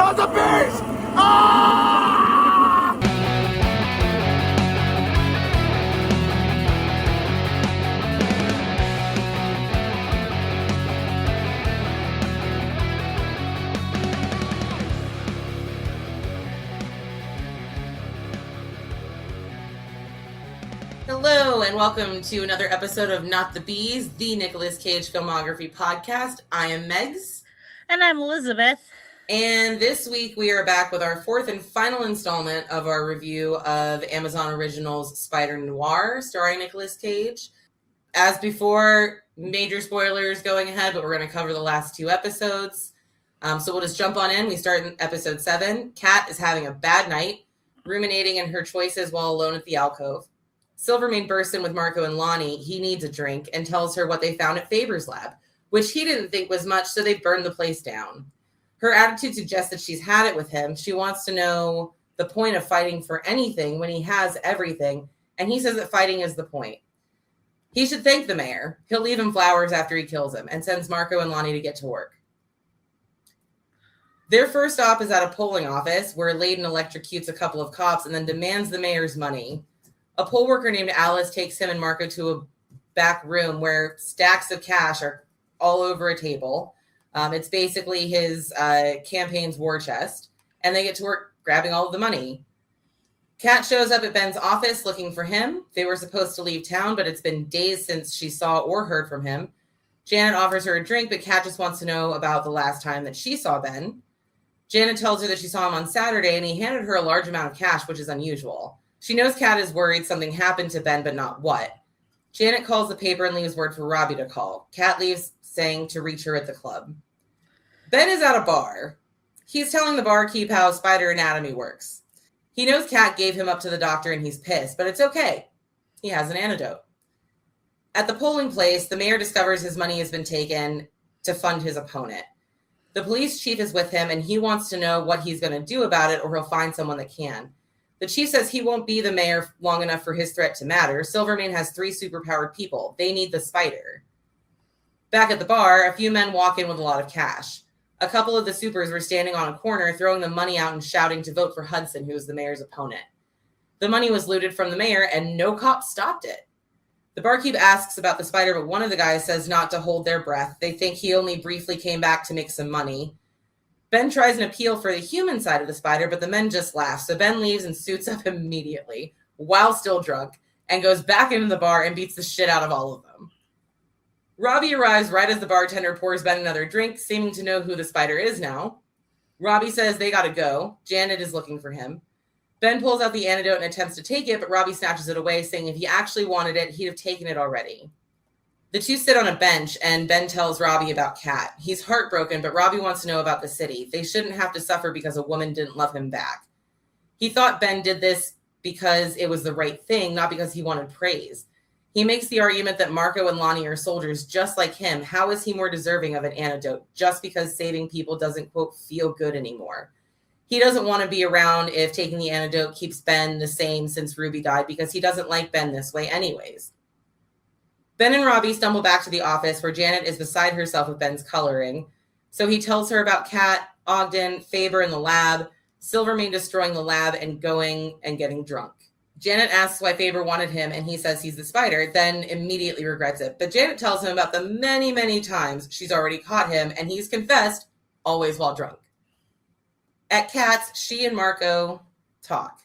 was a beast! Ah! Hello, and welcome to another episode of Not the Bees, the Nicolas Cage filmography podcast. I am Megs. And I'm Elizabeth. And this week we are back with our fourth and final installment of our review of Amazon Originals' Spider-Noir, starring Nicolas Cage. As before, major spoilers going ahead, but we're going to cover the last two episodes. So we'll just jump on in. We start in episode 7. Kat is having a bad night, ruminating in her choices while alone at the alcove. Silvermane bursts in with Marco and Lonnie. He needs a drink and tells her what they found at Faber's lab, which he didn't think was much, so they burned the place down. Her attitude suggests that she's had it with him. She wants to know the point of fighting for anything when he has everything, and he says that fighting is the point. He should thank the mayor. He'll leave him flowers after he kills him, and sends Marco and Lonnie to get to work. Their first stop is at a polling office, where Layden electrocutes a couple of cops and then demands the mayor's money. A poll worker named Alice takes him and Marco to a back room where stacks of cash are all over a table. It's basically his campaign's war chest, and they get to work grabbing all of the money. Kat shows up at Ben's office looking for him. They were supposed to leave town, but it's been days since she saw or heard from him. Janet offers her a drink, but Kat just wants to know about the last time that she saw Ben. Janet tells her that she saw him on Saturday, and he handed her a large amount of cash, which is unusual. She knows Kat is worried something happened to Ben, but not what. Janet calls the paper and leaves word for Robbie to call. Kat leaves, saying to reach her at the club. Ben is at a bar. He's telling the barkeep how spider anatomy works. He knows Kat gave him up to the doctor and he's pissed, but it's okay. He has an antidote. At the polling place, the mayor discovers his money has been taken to fund his opponent. The police chief is with him and he wants to know what he's going to do about it, or he'll find someone that can. The chief says he won't be the mayor long enough for his threat to matter. Silvermane has 3 superpowered people. They need the spider. Back at the bar, a few men walk in with a lot of cash. A couple of the supers were standing on a corner, throwing the money out and shouting to vote for Hudson, who was the mayor's opponent. The money was looted from the mayor, and no cop stopped it. The barkeep asks about the spider, but one of the guys says not to hold their breath. They think he only briefly came back to make some money. Ben tries an appeal for the human side of the spider, but the men just laugh. So Ben leaves and suits up immediately, while still drunk, and goes back into the bar and beats the shit out of all of them. Robbie arrives right as the bartender pours Ben another drink, seeming to know who the spider is now. Robbie says they gotta go. Janet is looking for him. Ben pulls out the antidote and attempts to take it, but Robbie snatches it away, saying if he actually wanted it, he'd have taken it already. The two sit on a bench, and Ben tells Robbie about Kat. He's heartbroken, but Robbie wants to know about the city. They shouldn't have to suffer because a woman didn't love him back. He thought Ben did this because it was the right thing, not because he wanted praise. He makes the argument that Marco and Lonnie are soldiers just like him. How is he more deserving of an antidote just because saving people doesn't, quote, feel good anymore? He doesn't want to be around if taking the antidote keeps Ben the same since Ruby died, because he doesn't like Ben this way anyways. Ben and Robbie stumble back to the office where Janet is beside herself with Ben's coloring. So he tells her about Kat, Ogden, Faber in the lab, Silvermane destroying the lab and going and getting drunk. Janet asks why Faber wanted him, and he says he's the spider, then immediately regrets it. But Janet tells him about the many, many times she's already caught him, and he's confessed, always while drunk. At Kat's, she and Marco talk.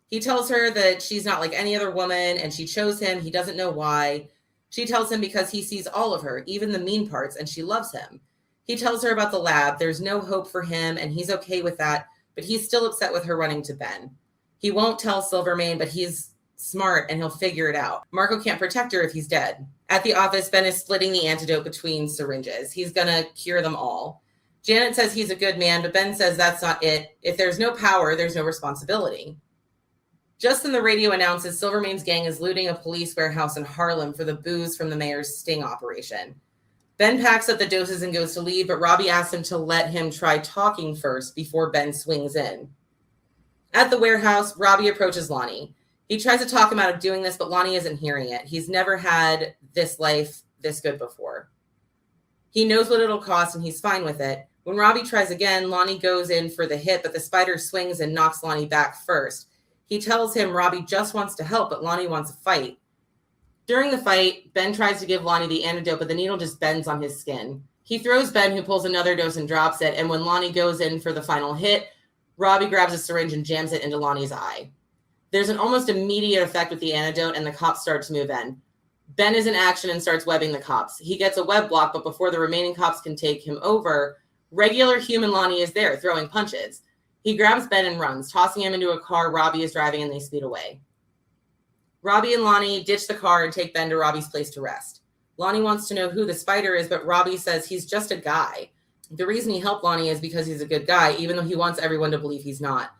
He tells her that she's not like any other woman, and she chose him. He doesn't know why. She tells him because he sees all of her, even the mean parts, and she loves him. He tells her about the lab. There's no hope for him, and he's okay with that, but he's still upset with her running to Ben. He won't tell Silvermane, but he's smart, and he'll figure it out. Marco can't protect her if he's dead. At the office, Ben is splitting the antidote between syringes. He's going to cure them all. Janet says he's a good man, but Ben says that's not it. If there's no power, there's no responsibility. Just then the radio announces Silvermane's gang is looting a police warehouse in Harlem for the booze from the mayor's sting operation. Ben packs up the doses and goes to leave, but Robbie asks him to let him try talking first before Ben swings in. At the warehouse, Robbie approaches Lonnie. He tries to talk him out of doing this, but Lonnie isn't hearing it. He's never had this life this good before. He knows what it'll cost, and he's fine with it. When Robbie tries again, Lonnie goes in for the hit, but the spider swings and knocks Lonnie back first. He tells him Robbie just wants to help, but Lonnie wants a fight. During the fight, Ben tries to give Lonnie the antidote, but the needle just bends on his skin. He throws Ben, who pulls another dose and drops it, and when Lonnie goes in for the final hit, Robbie grabs a syringe and jams it into Lonnie's eye. There's an almost immediate effect with the antidote, and the cops start to move in. Ben is in action and starts webbing the cops. He gets a web block, but before the remaining cops can take him over, regular human Lonnie is there, throwing punches. He grabs Ben and runs, tossing him into a car Robbie is driving, and they speed away. Robbie and Lonnie ditch the car and take Ben to Robbie's place to rest. Lonnie wants to know who the spider is, but Robbie says he's just a guy. The reason he helped Lonnie is because he's a good guy, even though he wants everyone to believe he's not.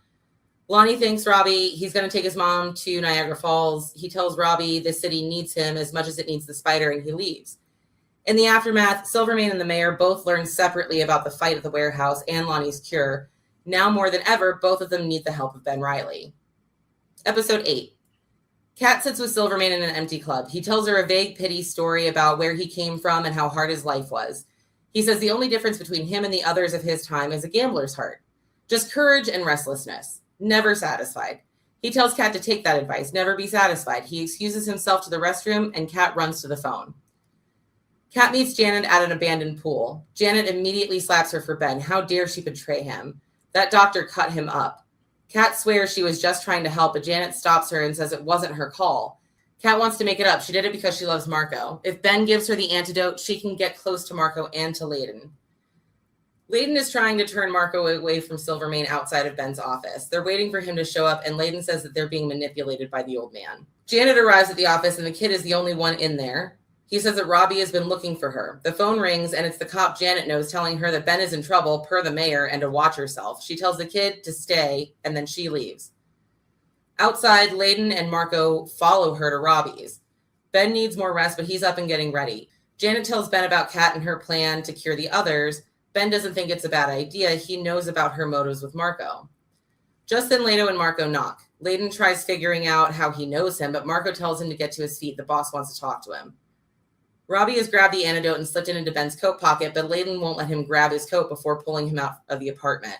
Lonnie thanks Robbie. He's going to take his mom to Niagara Falls. He tells Robbie the city needs him as much as it needs the spider, and he leaves. In the aftermath, Silvermane and the mayor both learn separately about the fight at the warehouse and Lonnie's cure. Now more than ever, both of them need the help of Ben Reilly. Episode 8. Kat sits with Silvermane in an empty club. He tells her a vague pity story about where he came from and how hard his life was. He says the only difference between him and the others of his time is a gambler's heart. Just courage and restlessness. Never satisfied. He tells Kat to take that advice. Never be satisfied. He excuses himself to the restroom, and Kat runs to the phone. Kat meets Janet at an abandoned pool. Janet immediately slaps her for Ben. How dare she betray him? That doctor cut him up. Kat swears she was just trying to help, but Janet stops her and says it wasn't her call. Kat wants to make it up. She did it because she loves Marco. If Ben gives her the antidote, she can get close to Marco and to Layden. Layden is trying to turn Marco away from Silvermane outside of Ben's office. They're waiting for him to show up, and Layden says that they're being manipulated by the old man. Janet arrives at the office, and the kid is the only one in there. He says that Robbie has been looking for her. The phone rings, and it's the cop Janet knows telling her that Ben is in trouble, per the mayor, and to watch herself. She tells the kid to stay, and then she leaves. Outside, Layden and Marco follow her to Robbie's. Ben needs more rest, but he's up and getting ready. Janet tells Ben about Kat and her plan to cure the others. Ben doesn't think it's a bad idea. He knows about her motives with Marco. Just then, Leto and Marco knock. Layden tries figuring out how he knows him, but Marco tells him to get to his feet. The boss wants to talk to him. Robbie has grabbed the antidote and slipped it into Ben's coat pocket, but Layden won't let him grab his coat before pulling him out of the apartment.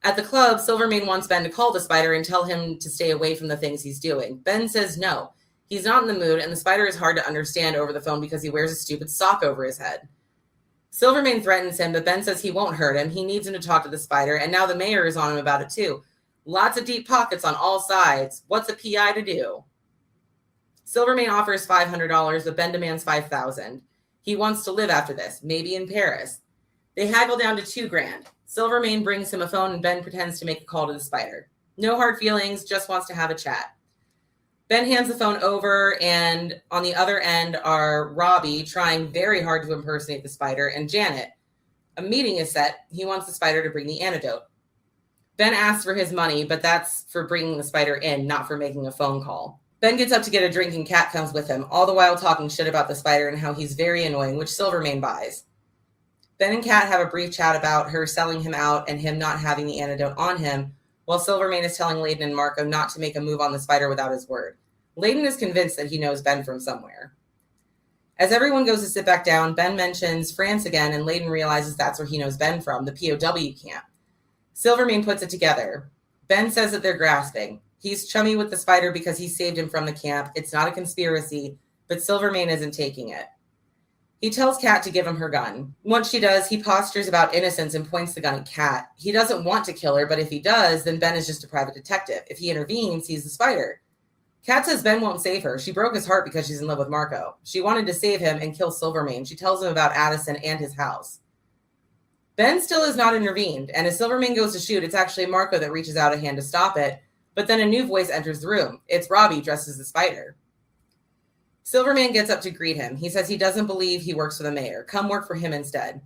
At the club, Silvermane wants Ben to call the spider and tell him to stay away from the things he's doing. Ben says no. He's not in the mood, and the spider is hard to understand over the phone because he wears a stupid sock over his head. Silvermane threatens him, but Ben says he won't hurt him. He needs him to talk to the spider, and now the mayor is on him about it too. Lots of deep pockets on all sides. What's a PI to do? Silvermane offers $500, but Ben demands $5,000. He wants to live after this, maybe in Paris. They haggle down to $2,000. Silvermane brings him a phone, and Ben pretends to make a call to the spider. No hard feelings, just wants to have a chat. Ben hands the phone over, and on the other end are Robbie, trying very hard to impersonate the spider, and Janet. A meeting is set. He wants the spider to bring the antidote. Ben asks for his money, but that's for bringing the spider in, not for making a phone call. Ben gets up to get a drink, and Kat comes with him, all the while talking shit about the spider and how he's very annoying, which Silvermane buys. Ben and Kat have a brief chat about her selling him out and him not having the antidote on him, while Silvermane is telling Layden and Marco not to make a move on the spider without his word. Layden is convinced that he knows Ben from somewhere. As everyone goes to sit back down, Ben mentions France again, and Layden realizes that's where he knows Ben from, the POW camp. Silvermane puts it together. Ben says that they're grasping. He's chummy with the spider because he saved him from the camp. It's not a conspiracy, but Silvermane isn't taking it. He tells Kat to give him her gun. Once she does, he postures about innocence and points the gun at Kat. He doesn't want to kill her, but if he does, then Ben is just a private detective. If he intervenes, he's the spider. Kat says Ben won't save her. She broke his heart because she's in love with Marco. She wanted to save him and kill Silvermane. She tells him about Addison and his house. Ben still has not intervened, and as Silvermane goes to shoot, it's actually Marco that reaches out a hand to stop it, but then a new voice enters the room. It's Robbie dressed as the spider. Silvermane gets up to greet him. He says he doesn't believe he works for the mayor. Come work for him instead.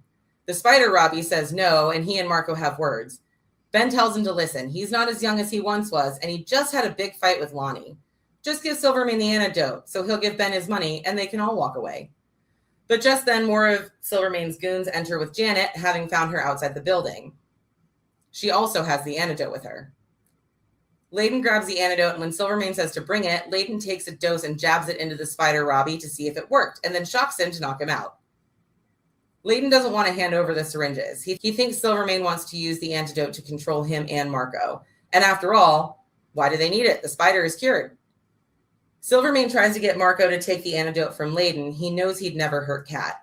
The spider, Robbie, says no, and he and Marco have words. Ben tells him to listen. He's not as young as he once was, and he just had a big fight with Lonnie. Just give Silvermane the antidote, so he'll give Ben his money, and they can all walk away. But just then, more of Silvermane's goons enter with Janet, having found her outside the building. She also has the antidote with her. Layden grabs the antidote, and when Silvermane says to bring it, Layden takes a dose and jabs it into the spider Robbie to see if it worked, and then shocks him to knock him out. Layden doesn't want to hand over the syringes. He thinks Silvermane wants to use the antidote to control him and Marco. And after all, why do they need it? The spider is cured. Silvermane tries to get Marco to take the antidote from Layden. He knows he'd never hurt Kat.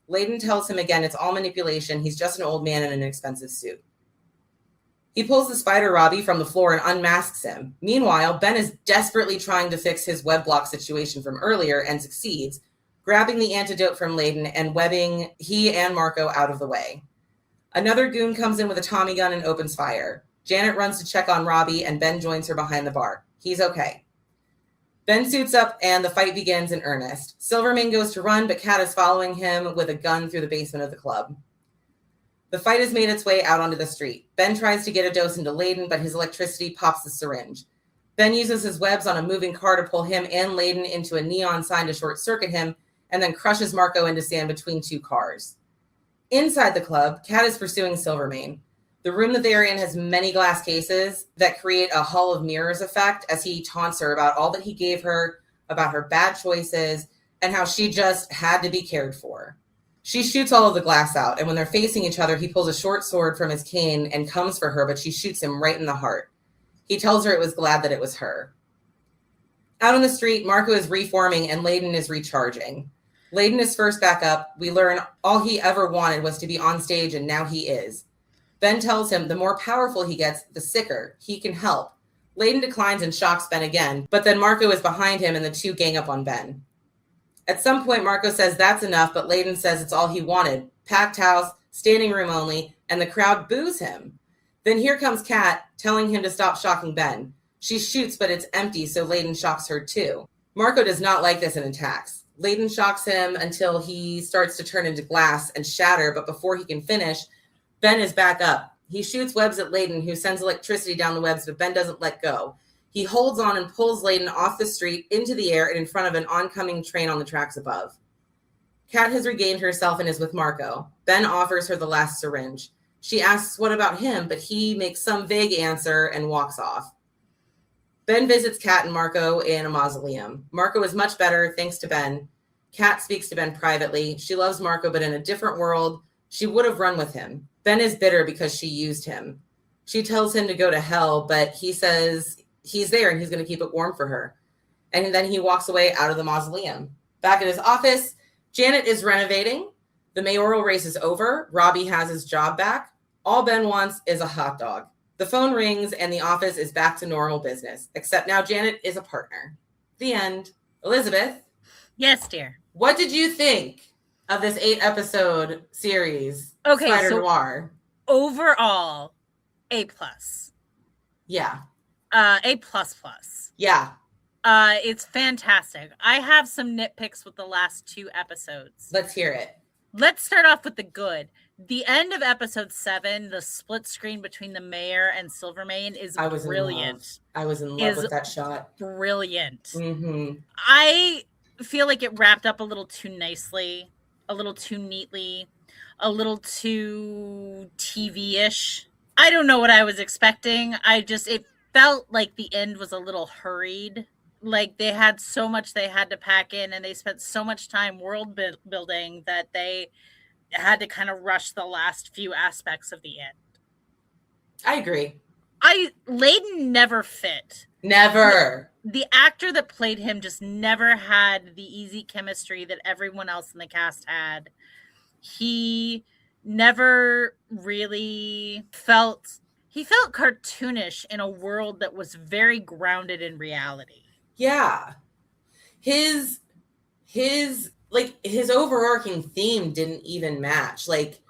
Layden tells him again it's all manipulation. He's just an old man in an expensive suit. He pulls the spider Robbie from the floor and unmasks him. Meanwhile, Ben is desperately trying to fix his web block situation from earlier and succeeds, grabbing the antidote from Layden and webbing he and Marco out of the way. Another goon comes in with a Tommy gun and opens fire. Janet runs to check on Robbie, and Ben joins her behind the bar. He's okay. Ben suits up, and the fight begins in earnest. Silvermane goes to run, but Kat is following him with a gun through the basement of the club. The fight has made its way out onto the street. Ben tries to get a dose into Layden, but his electricity pops the syringe. Ben uses his webs on a moving car to pull him and Layden into a neon sign to short-circuit him, and then crushes Marco into sand between two cars. Inside the club, Kat is pursuing Silvermane. The room that they are in has many glass cases that create a hall of mirrors effect as he taunts her about all that he gave her, about her bad choices, and how she just had to be cared for. She shoots all of the glass out, and when they're facing each other, he pulls a short sword from his cane and comes for her, but she shoots him right in the heart. He tells her it was glad that it was her. Out on the street, Marco is reforming and Layden is recharging. Layden is first back up. We learn all he ever wanted was to be on stage, and now he is. Ben tells him the more powerful he gets, the sicker. He can help. Layden declines and shocks Ben again, but then Marco is behind him and the two gang up on Ben. At some point, Marco says that's enough, but Layden says it's all he wanted. Packed house, standing room only, and the crowd boos him. Then here comes Kat, telling him to stop shocking Ben. She shoots, but it's empty, so Layden shocks her too. Marco does not like this and attacks. Layden shocks him until he starts to turn into glass and shatter, but before he can finish, Ben is back up. He shoots webs at Layden, who sends electricity down the webs, but Ben doesn't let go. He holds on and pulls Layden off the street into the air and in front of an oncoming train on the tracks above. Kat has regained herself and is with Marco. Ben offers her the last syringe. She asks what about him, but he makes some vague answer and walks off. Ben visits Kat and Marco in a mausoleum. Marco is much better, thanks to Ben. Kat speaks to Ben privately. She loves Marco, but in a different world, she would have run with him. Ben is bitter because she used him. She tells him to go to hell, but he says he's there and he's going to keep it warm for her. And then he walks away out of the mausoleum. Back in his office, Janet is renovating. The mayoral race is over. Robbie has his job back. All Ben wants is a hot dog. The phone rings and the office is back to normal business, except now Janet is a partner. The end. Elizabeth? Yes, dear. What did you think of this 8-episode series, Okay, Spider-Noir? So overall, A+. Yeah. A++. Yeah. It's fantastic. I have some nitpicks with the last 2 episodes. Let's hear it. Let's start off with the good. The end of episode 7, the split screen between the mayor and Silvermane is brilliant. I was in love with that shot. Brilliant. Mm-hmm. I feel like it wrapped up a little too nicely, a little too neatly, a little too TV-ish. I don't know what I was expecting. It felt like the end was a little hurried. Like they had so much they had to pack in and they spent so much time world building that they had to kind of rush the last few aspects of the end. I agree. Layden never fit. Never. The actor that played him just never had the easy chemistry that everyone else in the cast had. He never really felt cartoonish in a world that was very grounded in reality. Yeah. His overarching theme didn't even match. Like,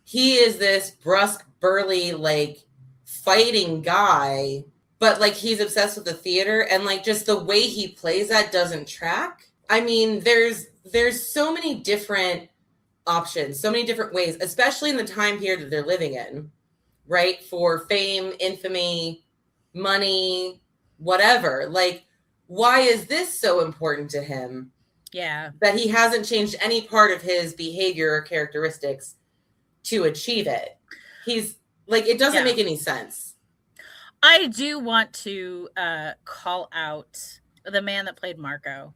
he is this brusque, burly, like, fighting guy, but, like, he's obsessed with the theater, and, like, just the way he plays that doesn't track. I mean, there's so many different options, so many different ways, especially in the time period that they're living in, right? For fame, infamy, money, whatever. Like, why is this so important to him? Yeah. That he hasn't changed any part of his behavior or characteristics to achieve it. He's like, it doesn't make any sense. I do want to call out the man that played Marco.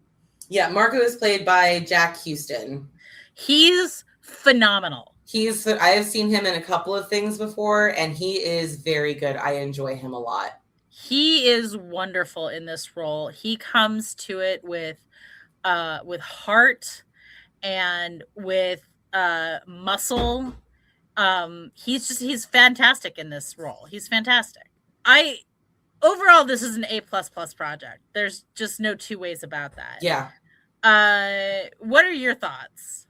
Yeah, Marco is played by Jack Houston. He's phenomenal. I have seen him in a couple of things before, and he is very good. I enjoy him a lot. He is wonderful in this role. He comes to it with heart and with muscle. He's fantastic in this role. He's fantastic. Overall, this is an A++ project. There's just no two ways about that. Yeah. What are your thoughts?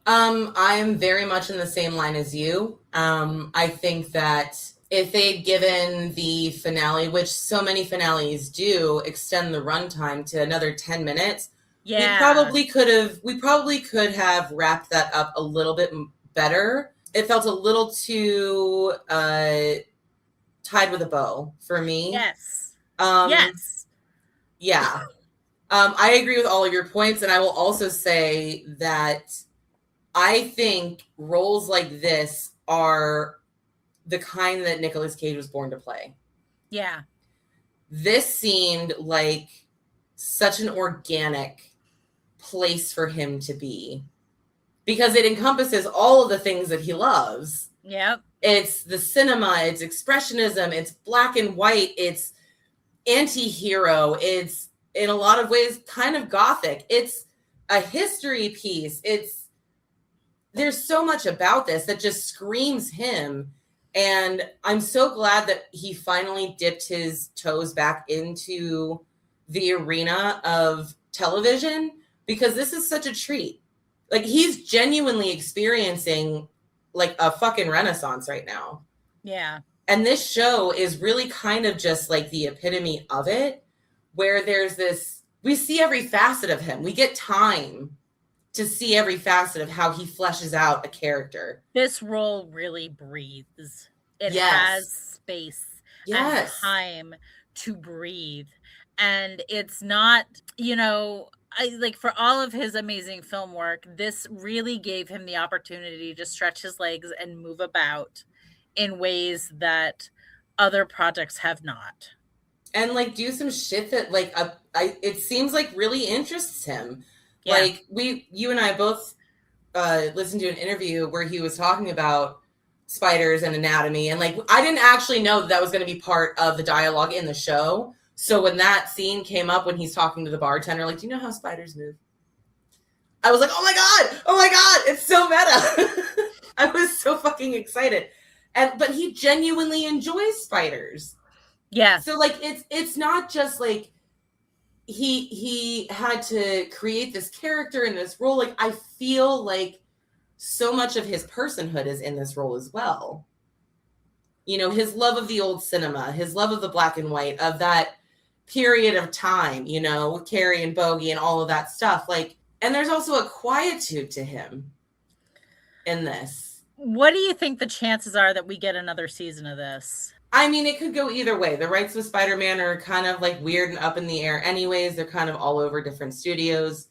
I'm very much in the same line as you. I think that if they'd given the finale, which so many finales do, extend the runtime to another 10 minutes, we probably could have wrapped that up a little bit better. It felt a little too tied with a bow for me. Yes. Yes. Yeah. I agree with all of your points, and I will also say that I think roles like this are the kind that Nicolas Cage was born to play. Yeah. This seemed like such an organic place for him to be because it encompasses all of the things that he loves. Yep. It's the cinema, it's expressionism, it's black and white, it's anti-hero, it's in a lot of ways kind of gothic. It's a history piece. There's so much about this that just screams him. And I'm so glad that he finally dipped his toes back into the arena of television because this is such a treat. Like, he's genuinely experiencing like a fucking renaissance right now. Yeah. And this show is really kind of just like the epitome of it, where there's this, we see every facet of him. We get time to see every facet of how he fleshes out a character. This role really breathes. It has space and time to breathe. And it's not, for all of his amazing film work, this really gave him the opportunity to stretch his legs and move about in ways that other projects have not. And like do some shit that like it seems like really interests him. Yeah. Like you and I both listened to an interview where he was talking about spiders and anatomy, and like I didn't actually know that was going to be part of the dialogue in the show. So when that scene came up when he's talking to the bartender, like, do you know how spiders move? I was like, oh my god, it's so meta. I was so fucking excited. But he genuinely enjoys spiders. Yeah. So like it's not just like he had to create this character in this role. Like I feel like so much of his personhood is in this role as well. His love of the old cinema, his love of the black and white, of that period of time, with Carrie and Bogey and all of that stuff. Like, and there's also a quietude to him in this. What do you think the chances are that we get another season of this? I mean, it could go either way. The rights with Spider-Man are kind of like weird and up in the air anyways. They're kind of all over different studios.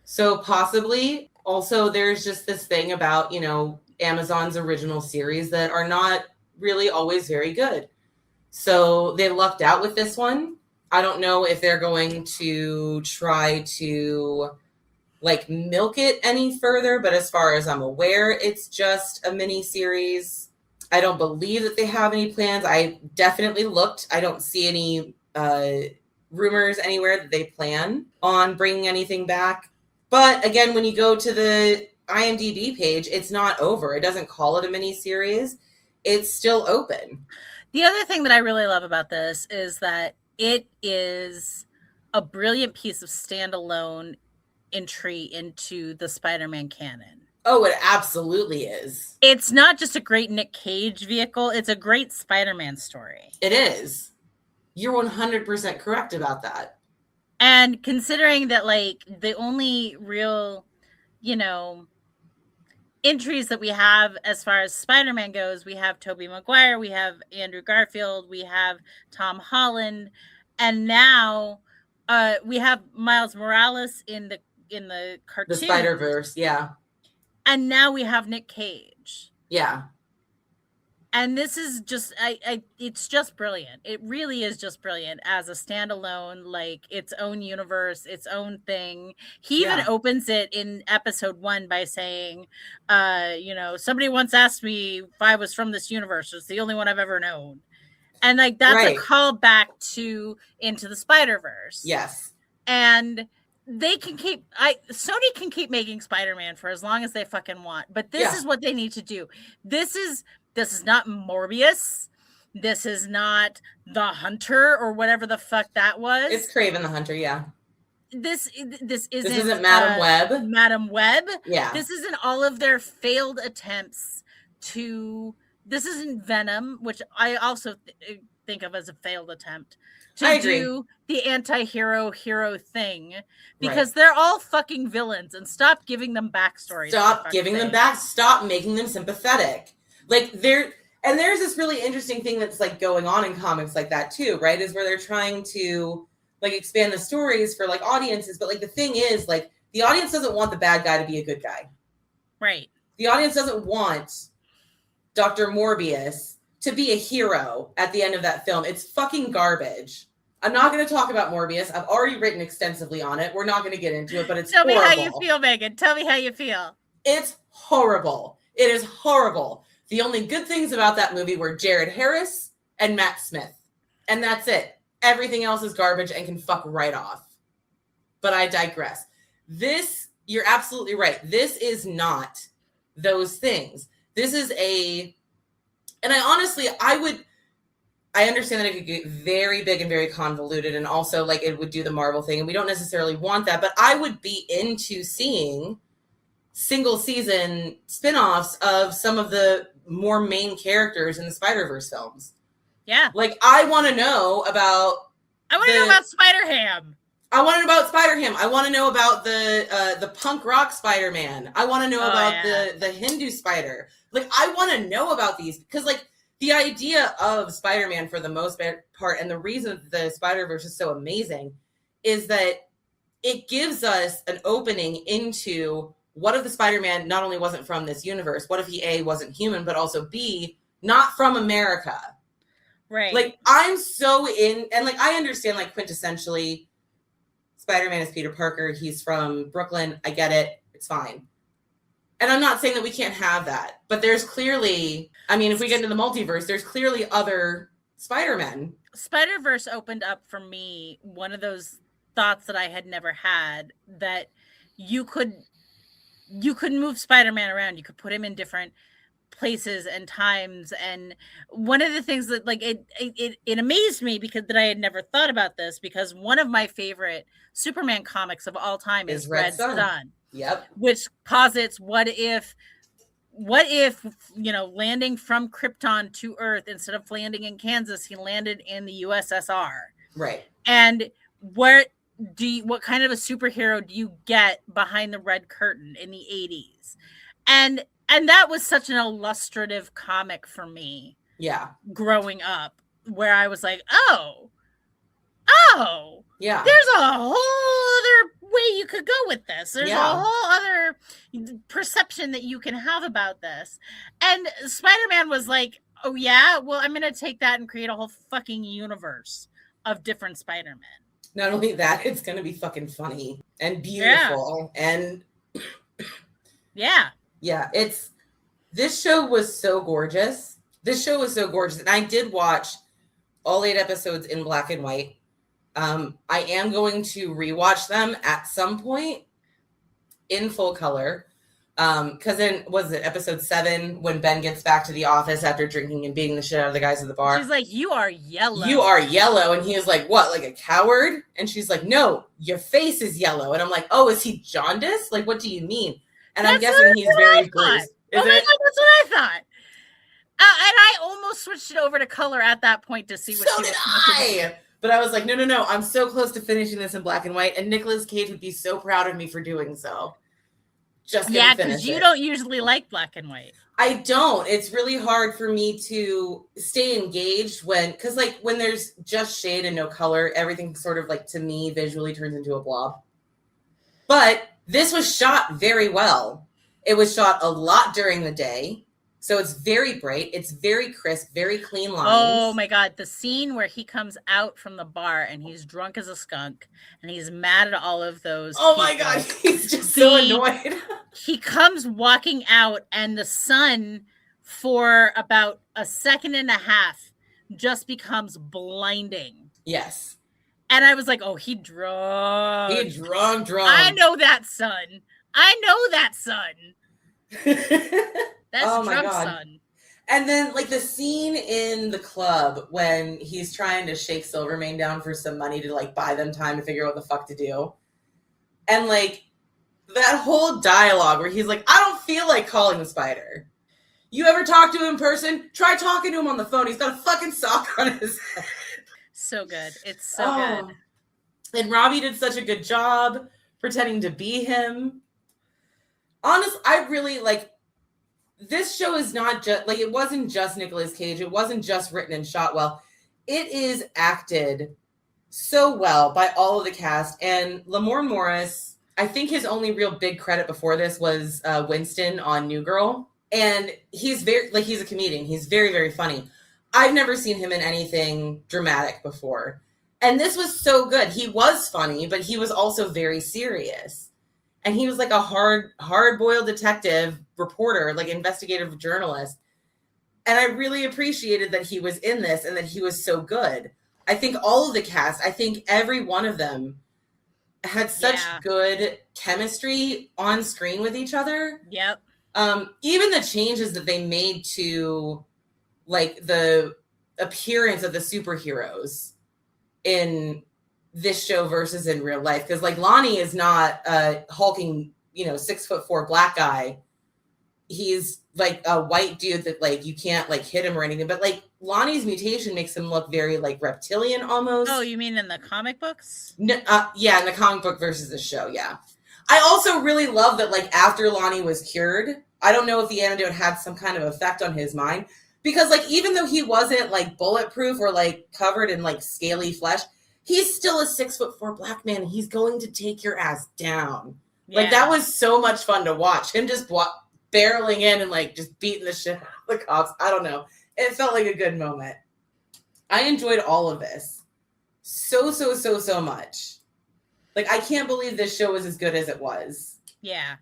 So possibly. Also, there's just this thing about, Amazon's original series that are not really always very good. So they lucked out with this one. I don't know if they're going to try to like milk it any further, but as far as I'm aware, it's just a mini series. I don't believe that they have any plans. I definitely looked. I don't see any rumors anywhere that they plan on bringing anything back. But again, when you go to the IMDB page, it's not over. It doesn't call it a mini series. It's still open. The other thing that I really love about this is that it is a brilliant piece of standalone entry into the Spider-Man canon. Oh, it absolutely is. It's not just a great Nick Cage vehicle. It's a great Spider-Man story. It is. You're 100% correct about that. And considering that, like, the only real, entries that we have as far as Spider-Man goes, we have Tobey Maguire, we have Andrew Garfield, we have Tom Holland, and now we have Miles Morales in the cartoon. The Spider-Verse, yeah. And now we have Nick Cage. Yeah. And this is just it's just brilliant. It really is just brilliant as a standalone, like its own universe, its own thing. He even Yeah. opens it in episode 1 by saying, somebody once asked me if I was from this universe. It's the only one I've ever known. And like that's a Right. callback to Into the Spider-Verse. Yes. And they can keep Sony can keep making Spider-Man for as long as they fucking want. But this is what they need to do. This is not Morbius. This is not The Hunter or whatever the fuck that was. It's Kraven the Hunter, yeah. This isn't Madam Web. Madam Web. Yeah. This isn't all of their failed attempts to. This isn't Venom, which I also think of as a failed attempt to do the anti-hero hero thing, because they're all fucking villains, and stop giving them backstory. Stop giving them back. Stop making them sympathetic. Like there's this really interesting thing that's like going on in comics like that too, right? Is where they're trying to like expand the stories for like audiences, but like the thing is like the audience doesn't want the bad guy to be a good guy. Right. The audience doesn't want Dr. Morbius to be a hero at the end of that film. It's fucking garbage. I'm not going to talk about Morbius. I've already written extensively on it. We're not going to get into it, but it's horrible. Tell me how you feel, Megan. Tell me how you feel. It's horrible. It is horrible. The only good things about that movie were Jared Harris and Matt Smith. And that's it. Everything else is garbage and can fuck right off. But I digress. You're absolutely right. This is not those things. This is and I understand that it could get very big and very convoluted, and also like it would do the Marvel thing, and we don't necessarily want that, but I would be into seeing single season spin-offs of some of the more main characters in the Spider-Verse films. Yeah. Like I want to know about Spider-Ham. I want to know about Spider-Ham. I want to know about the punk rock Spider-Man. I want to know about the Hindu spider. Like I want to know about these, because like the idea of Spider-Man for the most part, and the reason that the Spider-Verse is so amazing, is that it gives us an opening into what if the Spider-Man not only wasn't from this universe, what if he A, wasn't human, but also B, not from America. Right. Like I'm so in, and like I understand like quintessentially Spider-Man is Peter Parker. He's from Brooklyn. I get it. It's fine. And I'm not saying that we can't have that, but there's clearly, I mean, if we get into the multiverse, there's clearly other Spider-Men. Spider-Verse opened up for me one of those thoughts that I had never had, that you could move Spider-Man around. You could put him in different places and times. And one of the things that like it amazed me because that I had never thought about this, because one of my favorite Superman comics of all time is Red Sun. Yep. Which posits what if landing from Krypton to Earth, instead of landing in Kansas, he landed in the USSR. Right. And what kind of a superhero do you get behind the red curtain in the 80s? And that was such an illustrative comic for me. Yeah. Growing up, where I was like, oh, yeah, there's a whole other way you could go with this. There's a whole other perception that you can have about this. And Spider-Man was like, oh yeah, well, I'm going to take that and create a whole fucking universe of different Spider-Men. Not only that, it's going to be fucking funny and beautiful. Yeah. And yeah, this show was so gorgeous. And I did watch all 8 episodes in black and white. I am going to rewatch them at some point in full color. Because then, was it episode 7 when Ben gets back to the office after drinking and beating the shit out of the guys at the bar? She's like, you are yellow. You are yellow. And he is like, what, like a coward? And she's like, no, your face is yellow. And I'm like, oh, is he jaundiced? Like, what do you mean? And I'm guessing he's very bruised. Oh my God, that's what I thought. And I almost switched it over to color at that point to see what she was talking about. But I was like, no. I'm so close to finishing this in black and white. And Nicolas Cage would be so proud of me for doing so. Yeah, because you don't usually like black and white. I don't. It's really hard for me to stay engaged because like when there's just shade and no color, everything sort of like to me visually turns into a blob. But this was shot very well. It was shot a lot during the day. So it's very bright. It's very crisp, very clean lines. Oh my God. The scene where he comes out from the bar and he's drunk as a skunk and he's mad at all of those. Oh my God. He's just so annoyed. He comes walking out and the sun for about a second and a half just becomes blinding. Yes. And I was like, oh, he drunk. He drunk. I know that son. That's oh my drunk God. son. And then, like, the scene in the club when he's trying to shake Silvermane down for some money to, like, buy them time to figure out what the fuck to do. And, like, that whole dialogue where he's like, I don't feel like calling the Spider. You ever talk to him in person? Try talking to him on the phone. He's got a fucking sock on his head. So good. It's so good. And Robbie did such a good job pretending to be him. Honestly, I really, like, this show is not just, like, it wasn't just Nicolas Cage. It wasn't just written and shot well. It is acted so well by all of the cast. And Lamorne Morris, I think his only real big credit before this was Winston on New Girl. And he's he's a comedian. He's very, very funny. I've never seen him in anything dramatic before. And this was so good. He was funny, but he was also very serious. And he was like a hard-boiled detective reporter, like investigative journalist. And I really appreciated that he was in this and that he was so good. I think all of the cast, I think every one of them had such good chemistry on screen with each other. Yep. Even the changes that they made to, like, the appearance of the superheroes in this show versus in real life, because, like, Lonnie is not a hulking, 6'4" black guy. He's like a white dude that, like, you can't, like, hit him or anything. But, like, Lonnie's mutation makes him look very, like, reptilian almost. Oh, you mean in the comic books? No, yeah, in the comic book versus the show, yeah. I also really love that, like, after Lonnie was cured, I don't know if the antidote had some kind of effect on his mind, because, like, even though he wasn't, like, bulletproof or, like, covered in, like, scaly flesh, he's still a 6'4" black man. He's going to take your ass down. Yeah. Like, that was so much fun to watch. Him just barreling in and, like, just beating the shit out of the cops. I don't know. It felt like a good moment. I enjoyed all of this so much. Like, I can't believe this show was as good as it was. Yeah.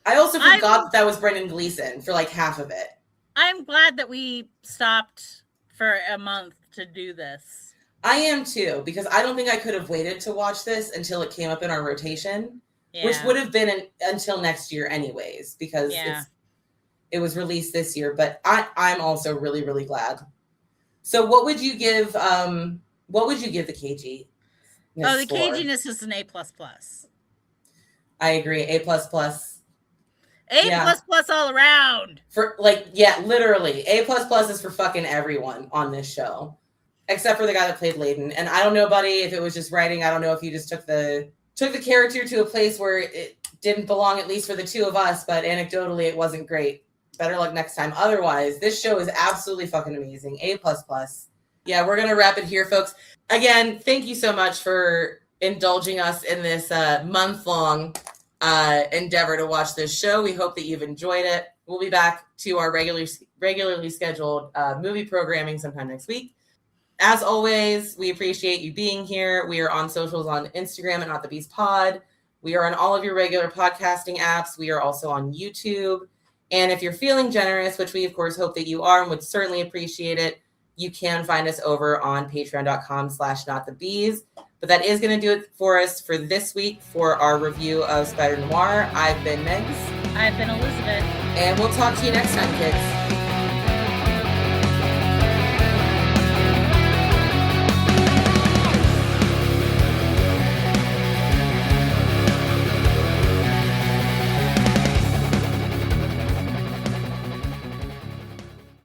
I also forgot that was Brendan Gleeson for, like, half of it. I'm glad that we stopped for a month to do this. I am too, because I don't think I could have waited to watch this until it came up in our rotation, which would have been until next year anyways, because it was released this year. But I'm also really, really glad. So what would you give the KG? The caginess is an A++. I agree. A++. A++ all around. For, like, yeah, literally. A++ is for fucking everyone on this show. Except for the guy that played Layden. And I don't know, buddy, if it was just writing. I don't know if you just took the character to a place where it didn't belong, at least for the two of us. But anecdotally, it wasn't great. Better luck next time. Otherwise, this show is absolutely fucking amazing. A++. Yeah, we're going to wrap it here, folks. Again, thank you so much for indulging us in this month-long endeavor to watch this show. We hope that you've enjoyed it. We'll be back to our regularly scheduled movie programming sometime next week. As always, we appreciate you being here. We are on socials on Instagram at Not the Beast Pod. We are on all of your regular podcasting apps. We are also on YouTube. And if you're feeling generous, which we of course hope that you are and would certainly appreciate it, you can find us over on patreon.com/notthebees. But that is going to do it for us for this week for our review of Spider-Noir. I've been Megs. I've been Elizabeth. And we'll talk to you next time, kids.